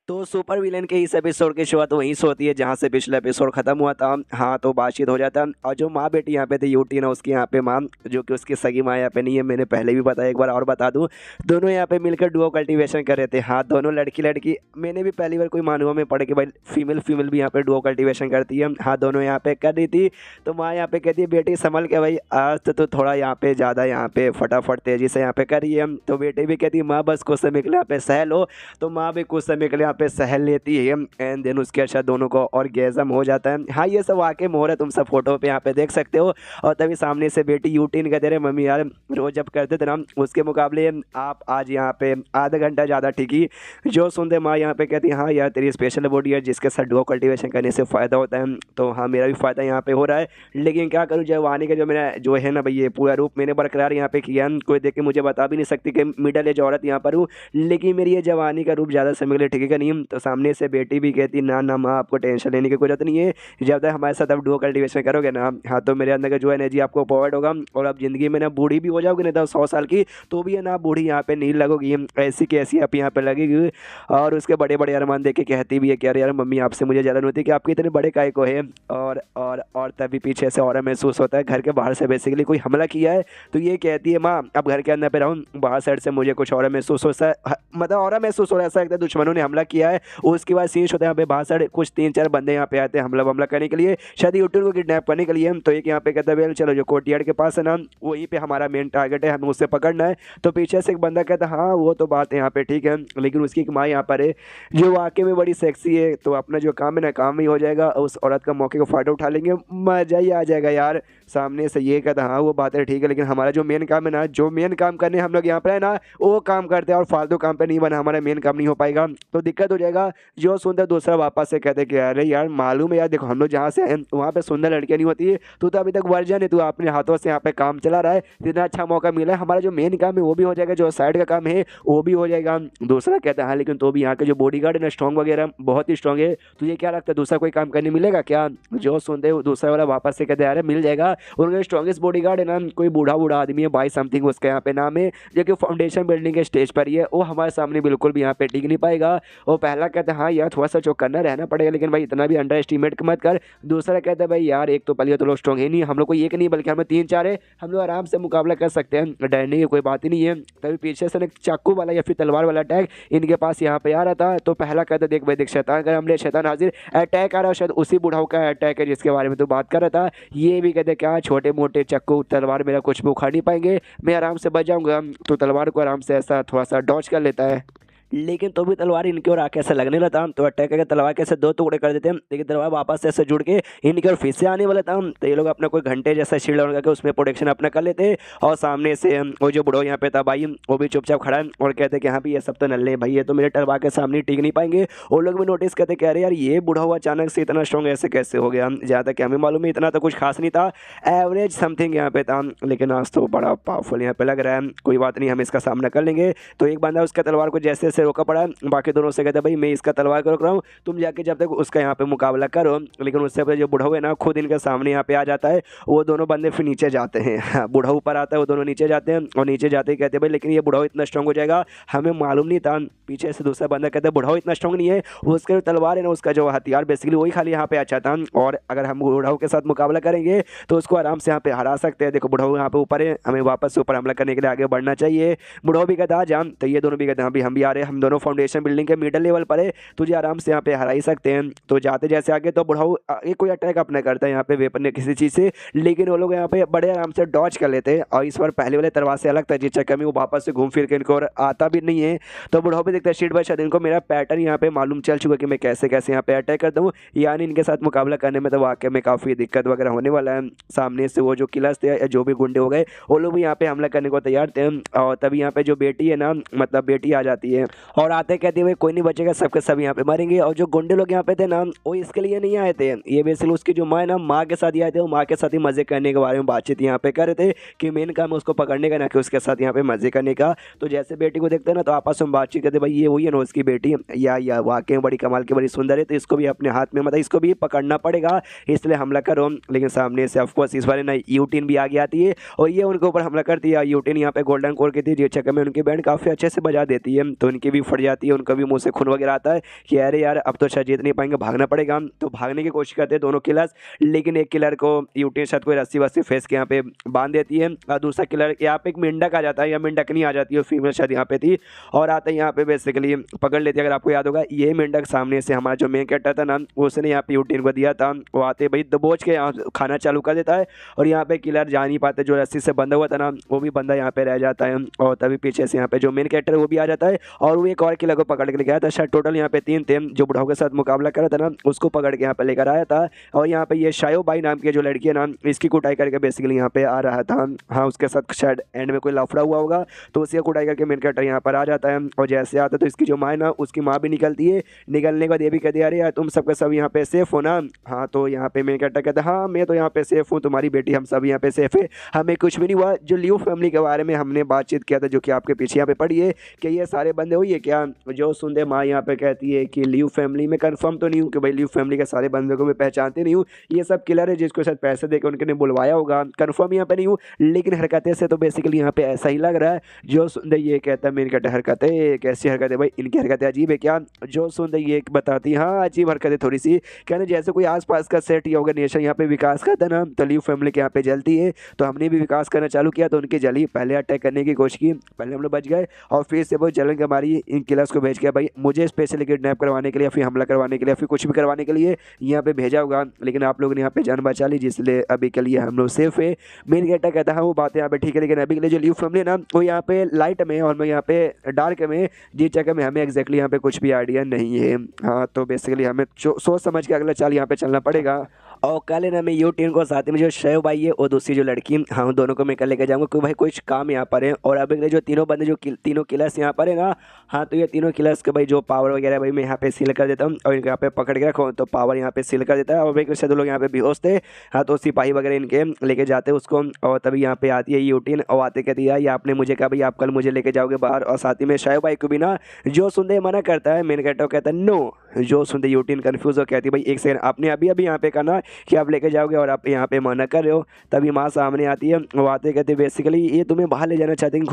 तो super villain के इस एपिसोड की शुरुआत वहीं से होती है जहां से पिछला एपिसोड खत्म हुआ था। हाँ, तो बातचीत हो जाता है और जो माँ बेटी यहाँ पे थे यूटी ना उसकी यहाँ पे माँ, जो कि उसकी सगी माँ यहाँ पे नहीं है, मैंने पहले भी बताया, एक बार और बता दूं। दोनों यहाँ पे मिलकर डुओ कल्टीवेशन कर रहे थे। हाँ, दोनों लड़की लड़की, मैंने भी पहली बार कोई मानुआ में पढ़े कि भाई फीमेल फीमेल भी यहाँ पे डुओ कल्टीवेशन करती है। हाँ, दोनों यहाँ पे कर रही थी। तो माँ यहाँ पे कहती है बेटी संभल के भाई, आज तो थोड़ा यहाँ पे ज़्यादा यहाँ पे फटाफट तेजी से यहाँ पे करिए। तो बेटी भी कहती है माँ बस कुछ समय के लिए यहाँ पे सह लो। तो माँ भी कुछ समय के लिए यहाँ पे सहल लेती है एंड देन उसके अच्छा दोनों को ऑर्गेज़म हो जाता है। हाँ, ये सब वाकई में हो रहा है, तुम सब फोटो पे यहाँ पे देख सकते हो। और तभी सामने से बेटी यूटीन कहते रहे मम्मी यार रोज जब करते थे ना उसके मुकाबले आप आज यहाँ पे आधा घंटा ज़्यादा टिकी। जो सुनते माँ यहाँ पे कहती हाँ यार तेरी स्पेशल बॉडी है जिसके साथ डुओ कल्टीवेशन करने से फ़ायदा होता है। तो हाँ, मेरा भी फ़ायदा यहाँ पे हो रहा है, लेकिन क्या करूँ जवानी का जो मेरा जो है ना भाई ये पूरा रूप मैंने बरकरार यहाँ पे किया। कोई देख के मुझे बता भी नहीं सकती कि मिडल एज औरत यहाँ पर हूँ, लेकिन मेरी ये जवानी का रूप ज़्यादा समय के लिए टिकेगा नहीं। तो सामने से बेटी भी कहती ना ना माँ आपको टेंशन लेने की कोई जरूरत नहीं है, जब तक हमारे साथ आप डुओ कल्टीवेशन करोगे ना, हाँ तो मेरे अंदर का जो एनर्जी आपको प्रोवाइड होगा और आप ज़िंदगी में ना बूढ़ी भी हो जाओगे नहीं तो 100 साल की तो भी है ना बूढ़ी यहाँ पे नहीं लगोगी, ऐसी की ऐसी आप यहाँ पे लगेगी। और उसके बड़े बड़े अरमान देख के कहती भी है कि अरे यार मम्मी आपसे मुझे जलन होती है कि आपके इतने बड़े काय को है। और तभी पीछे से और महसूस होता है घर के बाहर से बेसिकली कोई हमला किया है। तो ये कहती है माँ अब घर के अंदर पे रहूँ, बाहर साइड से मुझे कुछ और महसूस होता है, मतलब और महसूस हो रहा है, ऐसा लगता है दुश्मनों ने हमला किया है। उसके बाद सीन होता है यहाँ पे बाहर साइड कुछ 3-4 बंदे यहाँ पे आते हैं हमला करने के लिए, शायद यूट्यूब को किडनैप करने के लिए। तो एक यहाँ पे कहता है वेल चलो जो कोर्टयार्ड के पास है ना वहीं पे हमारा मेन टारगेट है, हमें उससे पकड़ना है। तो पीछे से एक बंदा कहता है हाँ वो तो बात है यहाँ पे ठीक है, लेकिन उसकी एक माँ यहाँ पर है जो वाकई में बड़ी सेक्सी है। तो अपना जो काम है ना काम ही हो जाएगा, उस औरत का मौके को फ़ायदा उठा लेंगे, मज़ा ही आ जाएगा यार। सामने से ये कहता हाँ वो बात है ठीक है, लेकिन हमारा जो मेन काम है ना, जो मेन काम करने हम लोग यहाँ पर है ना वो काम करते हैं और फालतू काम पे नहीं बना, हमारा मेन काम नहीं हो पाएगा तो दिक्कत हो जाएगा। जो सुंदर दूसरा वापस से कहते कि अरे यार मालूम है यार देखो हम लोग जहाँ से हैं वहाँ पे सुंदर लड़कियाँ नहीं होती है, तू तो अभी तक वर्जन है, तू अपने हाथों से यहाँ पे काम चला रहा है, इतना अच्छा मौका मिला है, हमारा जो मेन काम है वो भी हो जाएगा, जो साइड का काम है वो भी हो जाएगा। दूसरा कहता है हाँ लेकिन तो भी यहाँ के जो बॉडीगार्ड है ना स्ट्रॉन्ग वगैरह बहुत ही स्ट्रॉन्ग है, तुझे क्या लगता है दूसरा कोई काम करने मिलेगा क्या? जो सुनते दूसरा वाला वापस से कहते हैं अरे मिल जाएगा, उनका स्ट्रॉन्गेस्ट बॉडीगार्ड है ना कोई बूढ़ा बूढ़ा आदमी है 22 समथिंग उसका यहाँ पे नाम है, जो कि फाउंडेशन बिल्डिंग के स्टेज पर ही है, वो हमारे सामने बिल्कुल भी यहाँ पे टिक नहीं पाएगा। वो पहला कहता है हाँ यार थोड़ा सा जो करना रहना पड़ेगा, लेकिन भाई इतना भी अंडर एस्टिमेट मत कर। दूसरा कहता है भाई यार एक तो पहले तो लोग स्ट्रॉन्ग है नहीं, हम लोग को एक नहीं बल्कि हमें 3-4 है, हम लोग आराम से मुकाबला कर सकते हैं, डरने की कोई बात ही नहीं है। तभी पीछे से चाकू वाला या फिर तलवार वाला अटैक इनके पास यहाँ पे आ रहा था। तो पहला कहता देख भाई देख शैतान का हमले शैतान हाजिर, अटैक आ रहा है, शायद उसी बुढ़ाऊ का अटैक है जिसके बारे में तू बात कर रहा था। ये भी कहते क्या छोटे मोटे चक्कू तलवार मेरा कुछ भी उखाड़ नहीं पाएंगे, मैं आराम से बच जाऊंगा। तो तलवार को आराम से ऐसा थोड़ा सा डॉज कर लेता है, लेकिन तो भी तलवार इनकी ओर आके ऐसा लगने लगा तो अटैक करके तलवार कैसे 2 टुकड़े कर देते हैं, लेकिन तलवार वापस से ऐसे जुड़ के इनकी ओर फिर से आने वाला था। तो ये लोग अपना कोई घंटे जैसा शील्ड लगा के उसमें प्रोटेक्शन अपना कर लेते। और सामने से वो जो बुढ़ो यहाँ पे था भाई वो भी चुपचाप खड़ा है और कहते कि हाँ भी ये सब तो नल्ले भाई, ये तो मेरे तलवार के सामने टिक नहीं पाएंगे। वो लोग भी नोटिस करते कह रहे यार ये बुढ़ा हुआ अचानक से इतना स्ट्रॉन्ग ऐसे कैसे हो गया, जहाँ तक हमें मालूम है इतना तो कुछ खास नहीं था, एवरेज समथिंग यहाँ पे था, लेकिन आज तो बड़ा पावरफुल यहाँ पे लग रहा है। कोई बात नहीं हम इसका सामना कर लेंगे। तो एक बंदा उसका तलवार को जैसे जैसे रोका पड़ा, बाकी दोनों से कहते भाई मैं इसका तलवार को रोक रहा हूँ, तुम जाके जब तक उसका यहाँ पे मुकाबला करो। लेकिन उससे पहले जो बुढ़ऊ है ना खुद इनके सामने यहाँ पे आ जाता है, वो दोनों बंदे फिर नीचे जाते हैं। बुढ़ऊ ऊपर आता है, वो दोनों नीचे जाते हैं और नीचे जाते ही कहते भाई लेकिन ये बुढ़ऊ इतना स्ट्रॉन्ग हो जाएगा हमें मालूम नहीं था। पीछे से दूसरा बंदा कहता है बुढ़ऊ इतना स्ट्रॉन्ग नहीं है, उसका जो तलवार है ना उसका जो हथियार बेसिकली वही खाली यहाँ पे अच्छा था, और अगर हम बुढ़ऊ के साथ मुकाबला करेंगे तो उसको आराम से यहाँ पे हरा सकते हैं। देखो बुढ़ऊ यहाँ पे ऊपर है, हमें वापस से ऊपर हमला करने के लिए आगे बढ़ना चाहिए। बुढ़ऊ भी कहता जान, तो ये दोनों भी कहते हैं अभी हम भी आ रहे हैं, हम दोनों फाउंडेशन बिल्डिंग के मिडल लेवल पर है, तुझे आराम से यहाँ पे हरा ही सकते हैं। तो जाते जैसे आगे तो बुढ़ऊ एक कोई अटैक अपना करता है यहाँ पे वेपन किसी चीज़ से, लेकिन वो लोग यहाँ पे बड़े आराम से डॉज कर लेते हैं। और इस बार पहले वाले तलवार से अलग था जिस चक्कर में वो वापस से घूम फिर के इनको और आता भी नहीं है। तो बुढ़ऊ भी देखता है शीट बाय शायद इनको मेरा पैटर्न यहाँ पे मालूम चल चुका कि मैं कैसे कैसे यहाँ पे अटैक करता हूँ, यानी इनके साथ मुकाबला करने में तो वाकई में काफ़ी दिक्कत वगैरह होने वाला है। सामने से वो जो किलर्स थे या जो भी गुंडे हो गए वो लोग भी यहाँ पे हमला करने को तैयार थे। और तभी यहाँ पे जो बेटी है ना मतलब बेटी आ जाती है और आते कहते हुए कोई नहीं बचेगा, सबके सब यहाँ पे मरेंगे। और जो गुंडे लोग यहाँ पे थे ना वो इसके लिए नहीं आए थे, ये बेसिकली उसकी जो माँ है ना माँ के साथ ही आए थे, वो माँ के साथ ही मजे करने के बारे में बातचीत यहाँ पे कर रहे थे कि मेन काम है उसको पकड़ने का ना कि उसके साथ यहाँ पे मजे करने का। तो जैसे बेटी को देखते हैं ना तो आपस में बातचीत करते भाई ये वही है ना उसकी बेटी, या वाकई बड़ी कमाल की बड़ी सुंदर है, तो इसको भी अपने हाथ में मतलब इसको भी पकड़ना पड़ेगा, इसलिए हमला करो। लेकिन सामने से ऑफकोर्स इस बार ना यूटीन भी आगे आती है और ये उनके ऊपर हमला करती है। यूटीन यहाँ पे गोल्डन कोर की थी जिस चक्कर में उनकी बैंड काफ़ी अच्छे से बजा देती है। तो उनकी भी फट जाती है, उनका भी मुंह से खून वगैरह आता है कि अरे यार अब तो शायद जीत नहीं पाएंगे, भागना पड़ेगा। तो भागने की कोशिश करते हैं दोनों किलर्स, लेकिन एक किलर को यूटी शायद कोई रस्सी वस्सी फेस के यहाँ पे बांध देती है और दूसरा किलर यहाँ पे एक मेंढक आ जाता है या मेंढकनी आ जाती है, फीमेल शायद यहाँ पे थी, और आता है यहाँ पे बेसिकली पकड़ लेती है। अगर आपको याद होगा ये मेंढक सामने से हमारा जो मेन कैरेक्टर था ना उसने यहाँ पे यूटीन को दिया था, वो आते भाई दबोच के यहाँ खाना चालू कर देता है और यहाँ पे किलर जा नहीं पाते, जो रस्सी से बंधा हुआ था ना वो भी बंदा यहाँ पे रह जाता है और तभी पीछे से यहाँ पे जो मेन कैरेक्टर वो भी आ जाता है और वो एक और किलर को पकड़ के गया था। शायद टोटल यहाँ पे 3 थे, जो बुढ़ाओं के साथ मुकाबला कर रहा था ना उसको पकड़ के यहाँ पे लेकर आया था और यहाँ पे ये शायो बाई नाम की जो लड़की है ना इसकी कुटाई करके बेसिकली यहाँ पे आ रहा था। हाँ उसके साथ शायद एंड में कोई लफड़ा हुआ होगा तो उसी का कुटाई करके मेन कैरेक्टर यहाँ पर आ जाता है और जैसे आता है तो इसकी जो माँ है ना उसकी माँ भी निकलती है। निकलने के बाद ये भी कहती है अरे यार तुम सबके सब यहाँ पे सेफ हो ना। हाँ तो यहाँ पे मेन कैरेक्टर कहता है हाँ मैं तो यहाँ पे सेफ हूँ, तुम्हारी बेटी हम सब यहाँ पे सेफ है, हमें कुछ भी नहीं हुआ। जो लियू फैमिली के बारे में हमने बातचीत किया था जो कि आपके पीछे यहाँ पे पड़ी है कि ये सारे बंदे हुई है क्या, जो सुनते माँ यहाँ पे कहती है कि लियू फैमिली में कंफर्म तो नहीं हूँ कि भाई लियू फैमिली के सारे बंदों को मैं पहचानती नहीं हूँ, ये सब किलर है जिसको शायद पैसे देकर उनके ने बुलवाया होगा, कंफर्म यहाँ पे नहीं हूँ, लेकिन हरकतें से तो बेसिकली यहाँ पे ऐसा ही लग रहा है। जो सुनते ये कहता है मेन कैरेक्टर हरकतें कैसी हरकतें भाई, इनकी हरकतें अजीब है क्या। जो सुनते ये बताती हाँ अजीब हरकतें थोड़ी सी, कहने जैसे कोई आसपास का सेट या ऑर्गेनाइजेशन यहाँ पे विकास करता है ना तो लियू फैमिली के यहाँ पे जलती है, तो हमने भी विकास करना चालू किया तो उनकी जली, पहले अटैक करने की कोशिश की, पहले हम लोग बच गए और फिर से वो जलन के मारी इन किलर्स को भेज के भाई मुझे स्पेशली किडनैप करवाने के लिए फिर हमला करवाने के लिए फिर कुछ भी करवाने के लिए यहाँ पे भेजा होगा, लेकिन आप लोगों ने यहाँ पे जान बचा ली जिसलिए अभी के लिए हम लोग सेफ है। मेन कैरेक्टर कहता है वो बातें यहाँ पे ठीक है, लेकिन अभी के लिए जो लियू फैमिली है ना वो यहाँ पे लाइट में और मैं यहाँ पे डार्क में जी जगह में हमें एग्जैक्टली यहाँ पे कुछ भी आइडिया नहीं है। हाँ तो बेसिकली हमें सोच समझ के अगला चाल यहाँ पे चलना पड़ेगा। और कल है ना मैं यूटीन को साथ में जो शेव भाई है और दूसरी जो लड़की हाँ दोनों को मैं कल लेकर जाऊँगा क्योंकि भाई कुछ काम यहाँ पर है। और अभी के लिए जो तीनों बंदे जो तीनों किलर्स यहाँ पर है ना हाँ तो ये तीनों किलर्स के भाई जो पावर वगैरह भाई मैं यहाँ पे सील कर देता हूँ और इनके यहाँ पे पकड़ के रखो तो पावर यहाँ पे सील कर देता है। और भाई शायद लोग यहाँ पे बेहोश थे हाँ तो सिपाही वगैरह इनके लेके जाते हैं उसको और तभी यहाँ पे आती है यूटीन और आते कहती है ये आपने मुझे कहा भाई आप कल मुझे लेके जाओगे बाहर, और साथ ही में शायद भाई को भी ना जो सुनते मना करता है, मेन कैरेक्टर कहता है नो, जो सुनते यूटीन कन्फ्यूज हो कहती है भाई एक सेकंड आपने अभी अभी यहाँ पे कहना कि आप लेके जाओगे और आप यहाँ पे मना कर रहे हो। तभी माँ सामने आती है वो आते कहते बेसिकली ये तुम्हें बाहर ले जाना चाहते हैं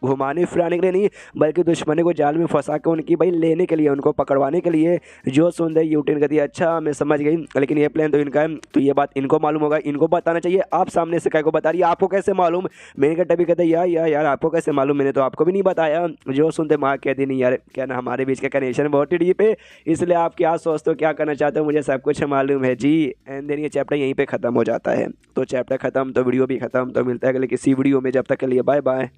घुमाने फिराने के लिए नहीं बल्कि दुश्मनी को जाल में फंसा के उनकी भाई लेने के लिए उनको पकड़वाने के लिए। जो सुनते यूटीन कहती है अच्छा मैं समझ गई, लेकिन ये प्लान तो इनका है तो ये बात इनको मालूम होगा, इनको बताना चाहिए, आप सामने से क्या को बता रही है, आपको कैसे मालूम। मेन कैरेक्टर भी कहते हैं यार आपको कैसे मालूम, मैंने तो आपको भी नहीं बताया। जो सुनते माँ कहती नहीं यार क्या ना हमारे बीच का कनेक्शन बहुत ही डीप है, इसलिए आप क्या सोचते हो क्या करना चाहते हो मुझे सब कुछ मालूम है जी। एंड देन ये चैप्टर यहीं पे ख़त्म हो जाता है। तो चैप्टर ख़त्म तो वीडियो भी ख़त्म, तो मिलता है अगले किसी वीडियो में, जब तक के लिए बाय बाय।